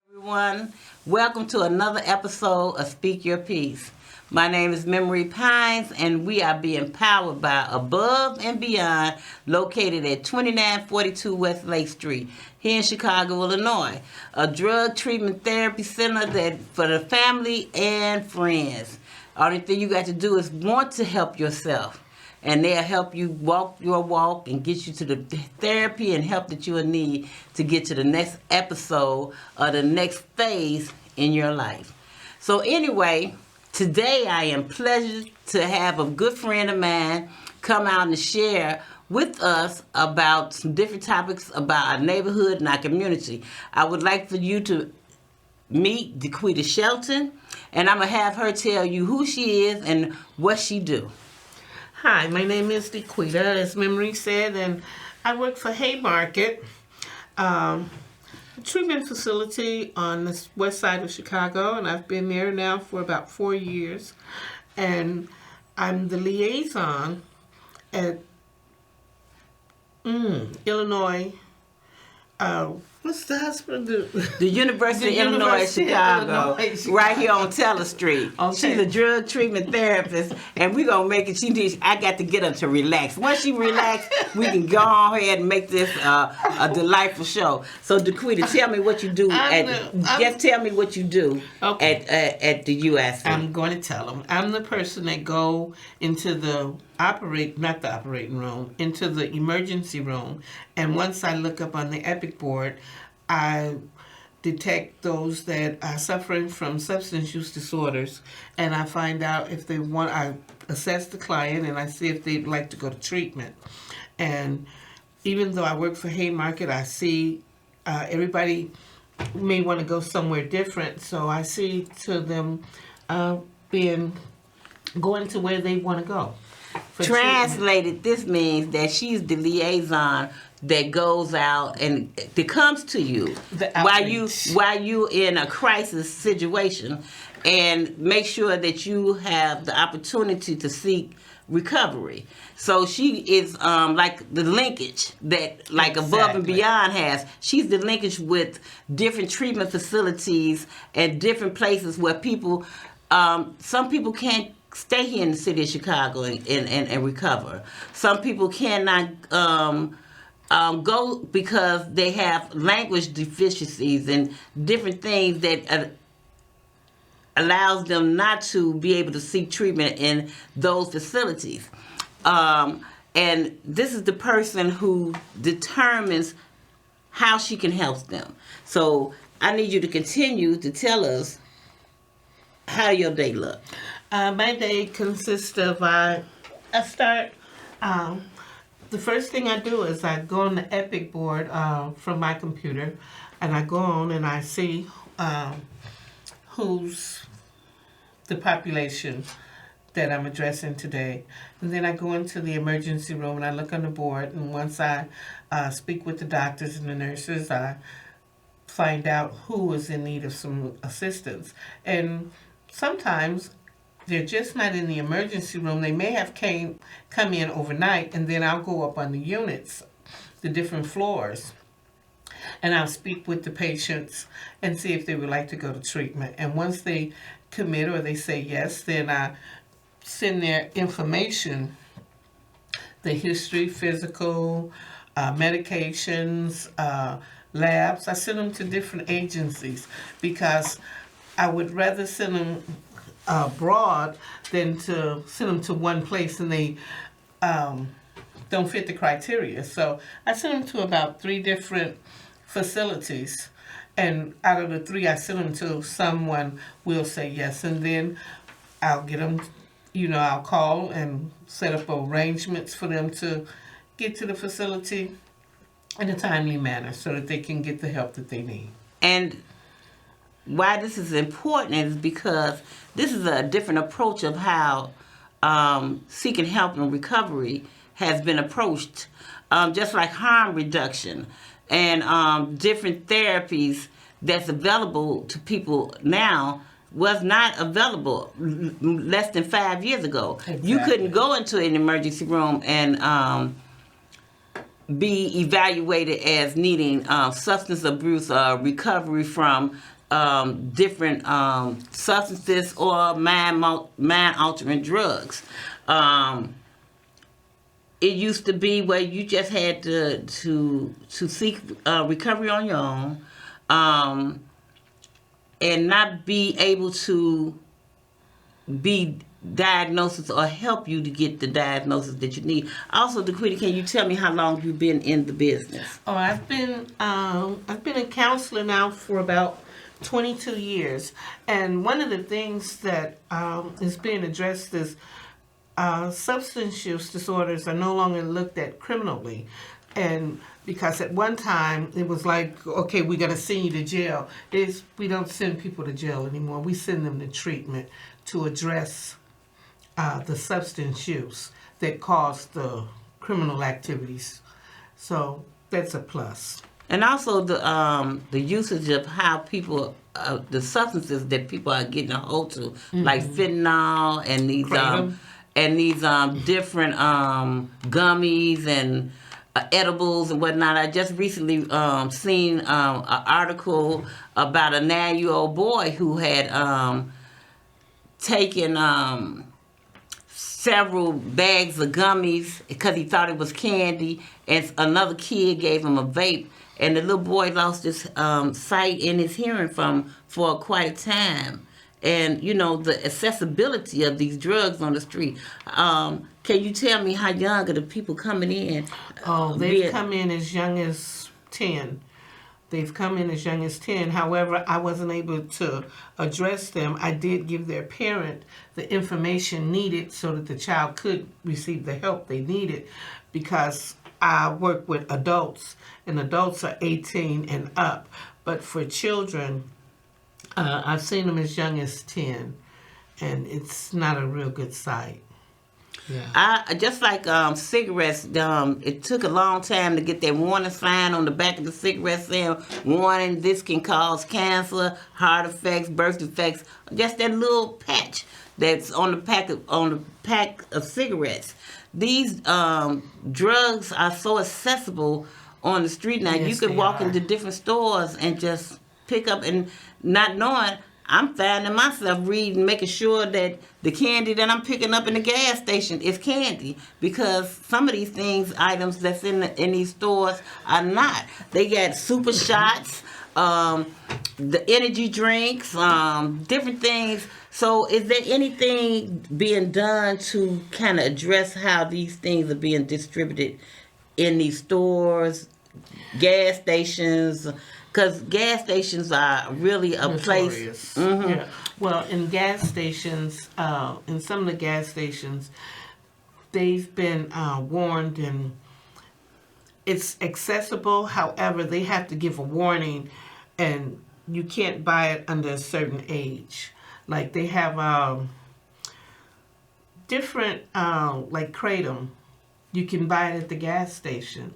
Everyone, welcome to another episode of Speak Your Peace. My name is Memory Pines, and we are being powered by Above and Beyond, located at 2942 West Lake Street, here in Chicago, Illinois. A drug treatment therapy center that for the family and friends. Only thing you got to do is want to help yourself. And they'll help you walk your walk and get you to the therapy and help that you will need to get to the next episode or the next phase in your life. So anyway, today I am pleased to have a good friend of mine come out and share with us about some different topics about our neighborhood and our community. I would like for you to meet Daquita Shelton, and I'm going to have her tell you who she is and what she do. Hi, my name is Daquita, as Memory said, and I work for Haymarket, a treatment facility on the west side of Chicago, and I've been there now for about 4 years. And I'm the liaison at Illinois. What's the hospital do? The University of Illinois, Chicago, right here on Teller Street. Okay. She's a drug treatment therapist, and we're going to make it. I got to get her to relax. Once she relaxes, we can go on ahead and make this a delightful show. So, Daquita, tell me what you do. Just tell me what you do at the US. I'm going to tell them. I'm the person that go into the into the emergency room, and once I look up on the Epic board, I detect those that are suffering from substance use disorders, and I find out if they want. I assess the client, and I see if they'd like to go to treatment. And even though I work for Haymarket, I see everybody may want to go somewhere different, so I see to them going to where they want to go. Translated, this means that she's the liaison that goes out and that comes to you while you in a crisis situation, and make sure that you have the opportunity to seek recovery. So she is like the linkage that Above and Beyond has. She's the linkage with different treatment facilities and different places where people, some people can't stay here in the city of Chicago and recover. Some people cannot go because they have language deficiencies and different things that allows them not to be able to seek treatment in those facilities. And this is the person who determines how she can help them. So I need you to continue to tell us how your day look. My day consists of I start. The first thing I do is I go on the Epic board from my computer, and I go on and I see who's the population that I'm addressing today. And then I go into the emergency room and I look on the board, and once I speak with the doctors and the nurses, I find out who is in need of some assistance. And sometimes they're just not in the emergency room. They may have come in overnight, and then I'll go up on the units, the different floors, and I'll speak with the patients and see if they would like to go to treatment. And once they commit or they say yes, then I send their information, the history, physical, medications, labs. I send them to different agencies because I would rather send them abroad than to send them to one place and they don't fit the criteria. So I send them to about 3 different facilities, and out of the 3 I send them to, someone will say yes, and then I'll get them, I'll call and set up arrangements for them to get to the facility in a timely manner so that they can get the help that they need. And why this is important is because this is a different approach of how seeking help and recovery has been approached just like harm reduction and different therapies that's available to people now was not available less than 5 years ago. Exactly. You couldn't go into an emergency room and be evaluated as needing substance abuse recovery from different substances or mind-altering drugs. It used to be where you just had to seek recovery on your own, and not be able to be diagnosis or help you to get the diagnosis that you need. Also, Daquita, can you tell me how long you've been in the business? Oh, I've been a counselor now for about 22 years, and one of the things that is being addressed is substance use disorders are no longer looked at criminally. And because at one time it was like, okay, we're going to send you to jail. We don't send people to jail anymore. We send them to treatment to address the substance use that caused the criminal activities. So that's a plus. And also the usage of how people, the substances that people are getting a hold to, like fentanyl and these Kratom. Different gummies and edibles and whatnot. I just recently seen an article about a 9-year-old boy who had taken several bags of gummies because he thought it was candy, and another kid gave him a vape, and the little boy lost his sight and his hearing for quite a time. And, you know, the accessibility of these drugs on the street. Can you tell me how young are the people coming in? Oh, they've come in as young as 10. They've come in as young as 10. However, I wasn't able to address them. I did give their parent the information needed so that the child could receive the help they needed, because I work with adults, and adults are 18 and up. But for children, I've seen them as young as 10, and it's not a real good sight. Yeah. Just like cigarettes, it took a long time to get that warning sign on the back of the cigarette saying, warning, this can cause cancer, heart effects, birth defects. Just that little patch that's on the pack of cigarettes. These drugs are so accessible on the street now. Yes, you could walk into different stores and just pick up, and not knowing, I'm finding myself reading, making sure that the candy that I'm picking up in the gas station is candy, because some of these items that's in these stores are not. They got super shots, the energy drinks, different things. So is there anything being done to kind of address how these things are being distributed in these stores, gas stations? Because gas stations are really a place. Mm-hmm. Yeah. Well, in gas stations, in some of the gas stations, they've been warned, and it's accessible. However, they have to give a warning, and you can't buy it under a certain age. Like they have different, like Kratom, you can buy it at the gas station.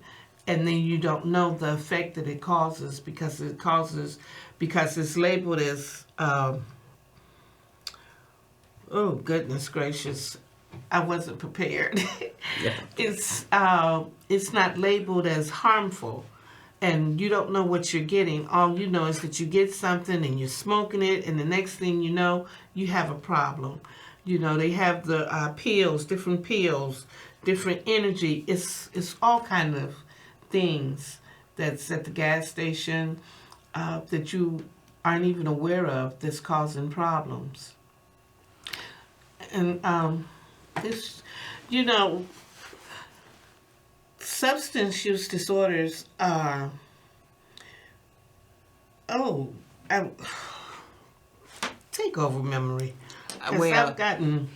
And then you don't know the effect that it causes because it's labeled as, oh goodness gracious, I wasn't prepared. Yeah. It's not labeled as harmful, and you don't know what you're getting. All you know is that you get something and you're smoking it, and the next thing you know, you have a problem. You know, they have the pills, different energy. It's all kind of things that's at the gas station that you aren't even aware of that's causing problems. And it's, you know, substance use disorders are, take over memory. 'Cause Well, I've gotten...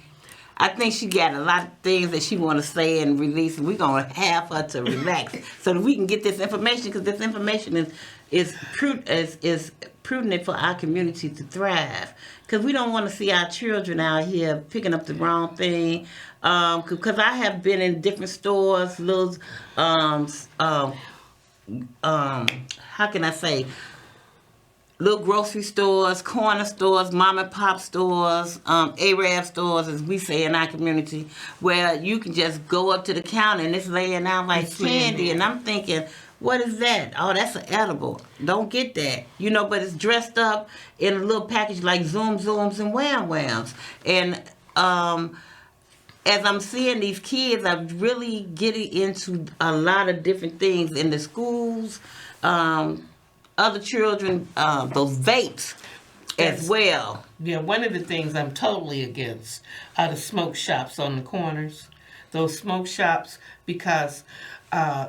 I think she got a lot of things that she want to say and release, and we're going to have her to relax so that we can get this information, because this information is prudent for our community to thrive. Because we don't want to see our children out here picking up the wrong thing. Because I have been in different stores, little, how can I say, little grocery stores, corner stores, mom and pop stores, Arab stores, as we say in our community, where you can just go up to the counter and it's laying out like It's laying candy. there. And I'm thinking, what is that? Oh, that's an edible. Don't get that. You know, but it's dressed up in a little package like Zoom Zooms and Wham Whams. And as I'm seeing these kids, I'm really getting into a lot of different things in the schools. Other children, those vapes as well. Yeah, one of the things I'm totally against are the smoke shops on the corners. Those smoke shops, because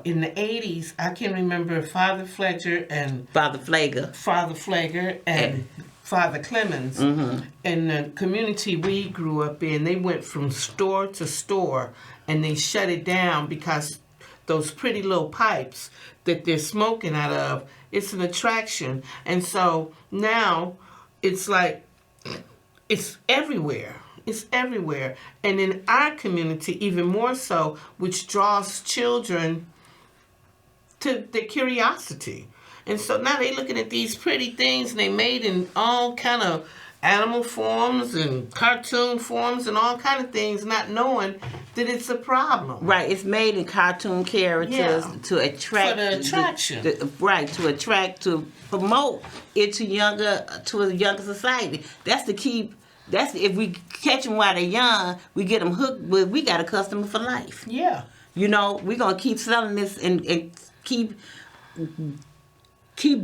in the 80s, I can remember Father Fletcher and Father Flager. Father Flager and Father Clemens. In the community we grew up in, they went from store to store and they shut it down because those pretty little pipes that they're smoking out of, it's an attraction. And so now it's like, it's everywhere. It's everywhere. And in our community, even more so, which draws children to their curiosity. And so now they're looking at these pretty things and they made in all kind of animal forms and cartoon forms and all kind of things, not knowing that it's a problem. Right, it's made in cartoon characters to attract. For the attraction. To attract, to promote it to a younger society. That's the key. That's if we catch them while they're young, we get them hooked. We got a customer for life. Yeah. You know, we're gonna keep selling this and keep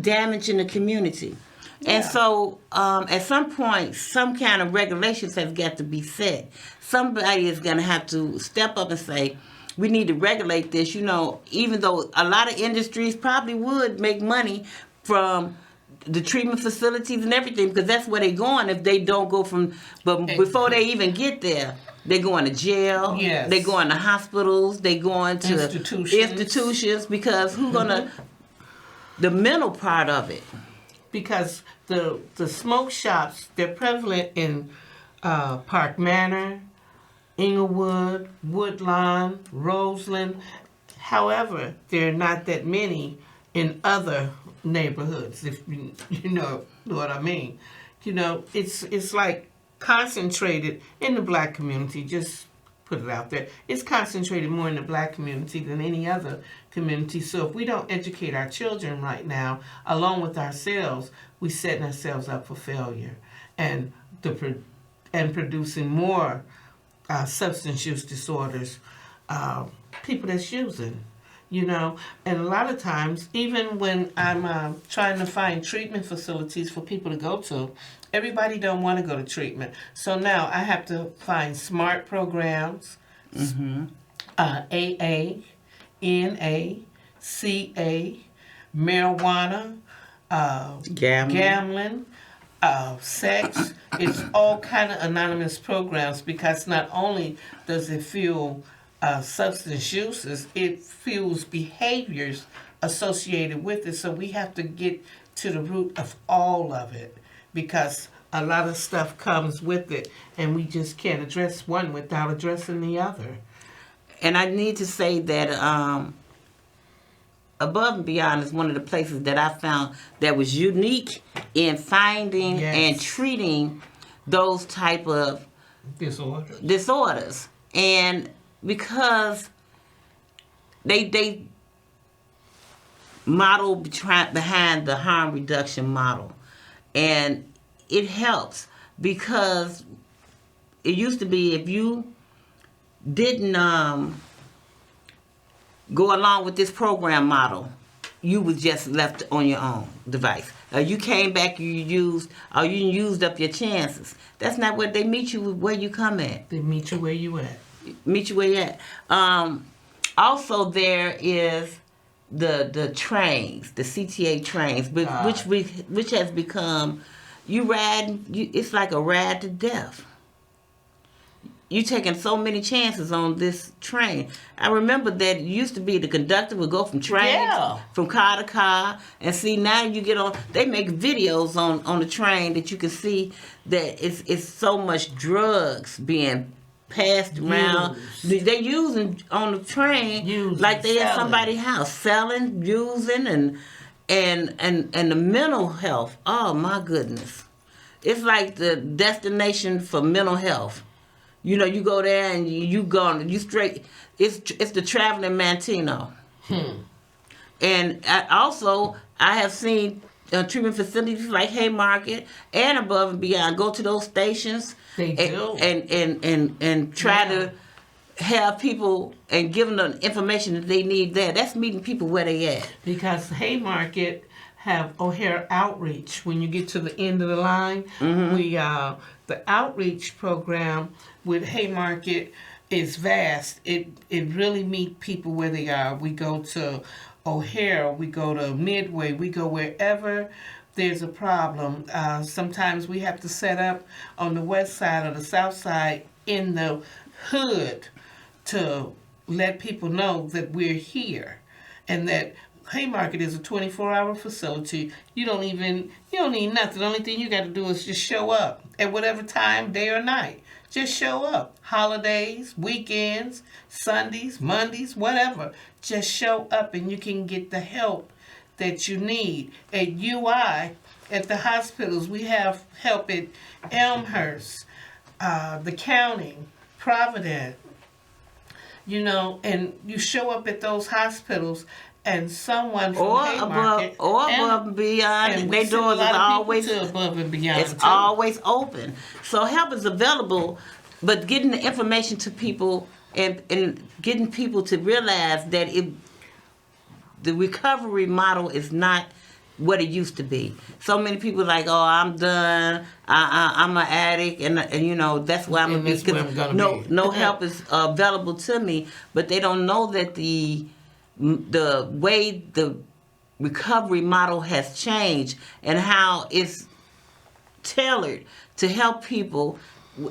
damaging the community. Yeah. And so, at some point, some kind of regulations has got to be set. Somebody is going to have to step up and say, we need to regulate this. You know, even though a lot of industries probably would make money from the treatment facilities and everything, because that's where they're going if they don't go from, but before they even get there, they're going to jail, Yes. they're going to hospitals, they're going to institutions because who's going to, the mental part of it. Because the smoke shops, they're prevalent in Park Manor, Inglewood, Woodlawn, Roseland. However, there are not that many in other neighborhoods, if you know what I mean. You know, it's like concentrated in the black community, just put it out there. It's concentrated more in the black community than any other community. So if we don't educate our children right now, along with ourselves, we're setting ourselves up for failure and producing more substance use disorders, people that's using, you know. And a lot of times, even when I'm trying to find treatment facilities for people to go to, everybody don't want to go to treatment. So now I have to find SMART programs, AA, NA, CA, marijuana, gambling, sex. It's all kind of anonymous programs because not only does it fuel substance uses, it fuels behaviors associated with it. So we have to get to the root of all of it because a lot of stuff comes with it and we just can't address one without addressing the other. And I need to say that Above and Beyond is one of the places that I found that was unique in finding and treating those type of disorders. And because they model behind the harm reduction model. And it helps because it used to be if you didn't go along with this program model, you was just left on your own device. You came back, you used up your chances. That's not what they meet you where you come at. They meet you where you at. Meet you where you at. Also, there is the trains, the CTA trains, which has become it's like a ride to death. you taking so many chances on this train. I remember that it used to be the conductor would go from train, from car to car, and see now you get on. They make videos on the train that you can see that it's so much drugs being passed around. They using on the train like they at somebody's house, selling, using, and the mental health. Oh my goodness, it's like the destination for mental health. You know, you go there and you straight. It's the traveling Mantino. And I have seen treatment facilities like Haymarket and Above and Beyond go to those stations. They do. And try to have people and give them the information that they need there. That's meeting people where they at. Because Haymarket have O'Hare Outreach. When you get to the end of the line, we the outreach program with Haymarket is vast. It really meet people where they are. We go to O'Hare, we go to Midway, we go wherever there's a problem. Sometimes we have to set up on the west side or the south side in the hood to let people know that we're here and that Haymarket is a 24-hour facility. You don't need nothing. The only thing you got to do is just show up at whatever time, day or night. Just show up. Holidays, weekends, Sundays, Mondays, whatever. Just show up and you can get the help that you need. At UI, at the hospitals, we have help at Elmhurst, the county, Providence, and you show up at those hospitals and someone from Haymarket Above and Beyond, and their doors is always Above and Beyond. It's always open. So help is available, but getting the information to people and getting people to realize that the recovery model is not what it used to be. So many people like, oh, I'm done. I'm an addict, and that's why I'm gonna be. Because no help is available to me. But they don't know that the way the recovery model has changed and how it's tailored to help people.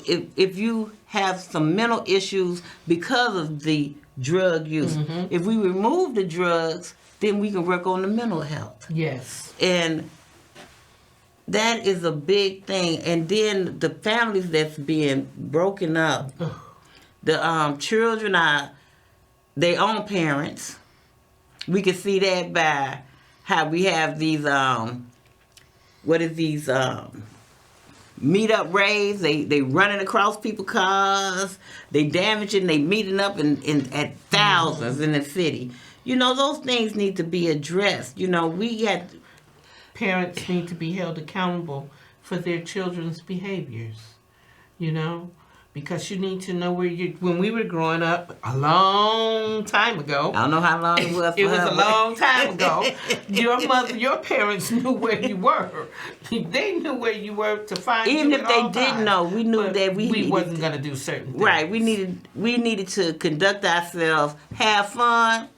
If you have some mental issues because of the drug use, if we remove the drugs, then we can work on the mental health. Yes. And that is a big thing. And then the families that's being broken up, the children are their own parents. We can see that by how we have these, meet up raves. They running across people's cars. They damaging. They meeting up at thousands in the city. Those things need to be addressed. Parents need to be held accountable for their children's behaviors. Because you need to know when we were growing up a long time ago. I don't know how long it was. It was a long time ago. Your parents knew where you were. They knew where you were to find you. Even if they didn't know, we knew that we wasn't going to do certain things. Right. We needed to conduct ourselves, have fun,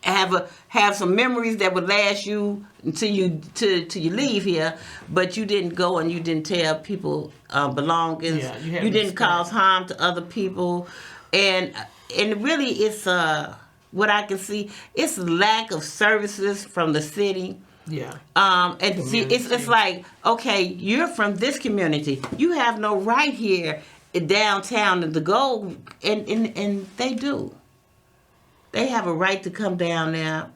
have some memories that would last you until you leave here, but you didn't go and you didn't tell people belongings. Yeah, you didn't cause harm to other people, and really it's what I can see, it's lack of services from the city. Yeah. And see, it's like, okay, you're from this community, you have no right here in downtown to go, and they do. They have a right to come down there,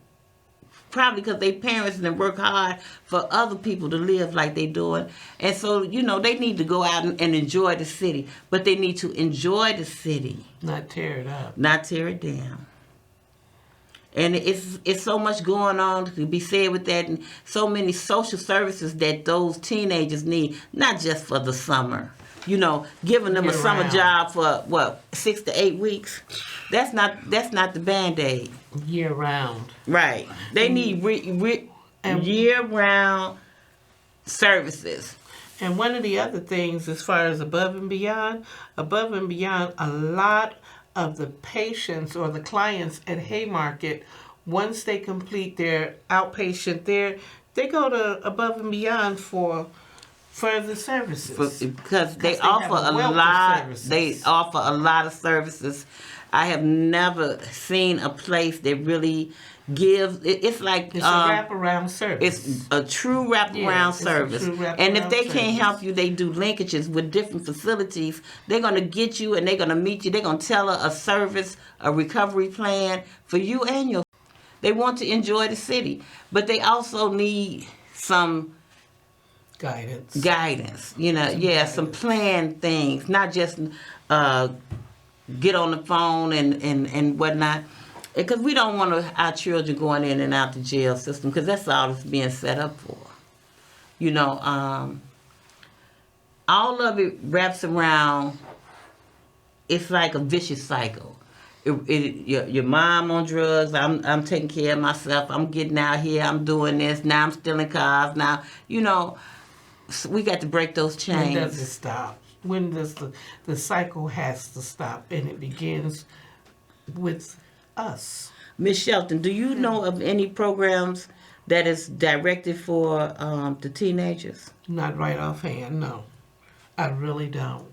probably because their parents and work hard for other people to live like they doing. And so, they need to go out and enjoy the city. But they need to enjoy the city. Not tear it up. Not tear it down. And it's so much going on to be said with that, and so many social services that those teenagers need, not just for the summer. Giving them a summer job for 6 to 8 weeks. That's not the Band-Aid. Year round. Right. They need year-round services. And one of the other things, as far as Above and Beyond, a lot of the patients or the clients at Haymarket, once they complete their outpatient there, they go to Above and Beyond for further services. Because they have offer a a wealth of lot. services. They offer a lot of services. I have never seen a place that really gives. It's like It's a wraparound service. it's a true wraparound Yeah, it's a service. true wraparound And if they can't service. help you, they do linkages with different facilities. They're going to get you and they're going to meet you. They're going to tell a service, a recovery plan for you and your. They want to enjoy the city, but they also need some guidance. You know, some planned things, not just get on the phone and whatnot. Because we don't want our children going in and out the jail system, because that's all it's being set up for. You know, all of it wraps around, it's like a vicious cycle. Your mom on drugs, I'm taking care of myself, I'm getting out here, I'm doing this, now I'm stealing cars, now, you know, we got to break those chains. When does it stop? When does the cycle has to stop? And it begins with us. Miss Shelton, do you know of any programs that is directed for the teenagers? Not right offhand, no. I really don't.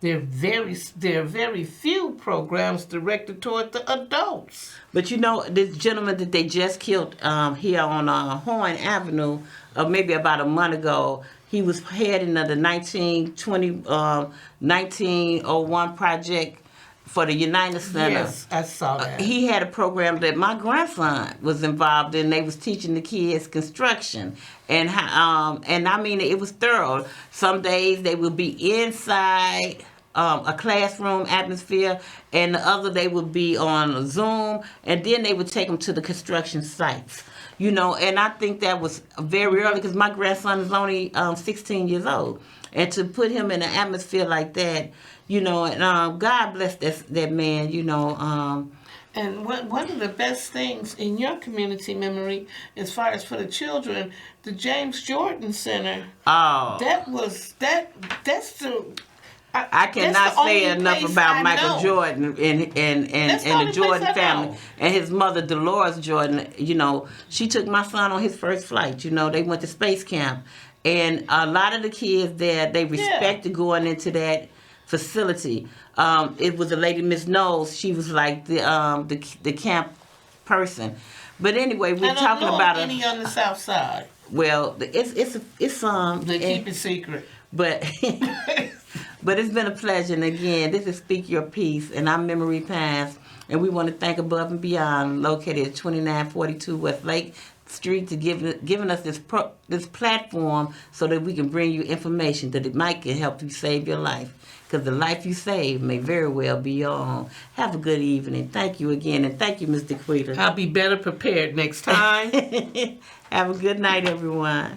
There are very few programs directed toward the adults. But you know, this gentleman that they just killed here on Horn Avenue, maybe about a month ago, he was heading of the 1901 project for the United Center. Yes, I saw that. He had a program that my grandson was involved in. They was teaching the kids construction, and I mean, it was thorough. Some days they would be inside a classroom atmosphere, and the other they would be on Zoom, and then they would take them to the construction sites. You know, and I think that was very early, because my grandson is only 16 years old, and to put him in an atmosphere like that. You know, and God bless that man, you know. And one of the best things in your community memory, as far as for the children, the James Jordan Center. Oh. That's the. I cannot say enough about Michael Jordan and the Jordan family. And his mother, Dolores Jordan, you know, she took my son on his first flight. You know, they went to space camp. And a lot of the kids there, they respected going into that facility. It was a lady, Miss Knowles. She was like the camp person. But anyway, we're talking about any on the South Side. Well, it's They keep it secret. But but it's been a pleasure. And again, this is Speak Your Peace, and I'm Memory Pines, and we want to thank Above and Beyond, located at 2942 West Lake Street, to giving us this platform so that we can bring you information that it might can help you save your life. Because the life you save may very well be your own. Have a good evening. Thank you again, and thank you, Ms. Daquita. I'll be better prepared next time. Have a good night, everyone.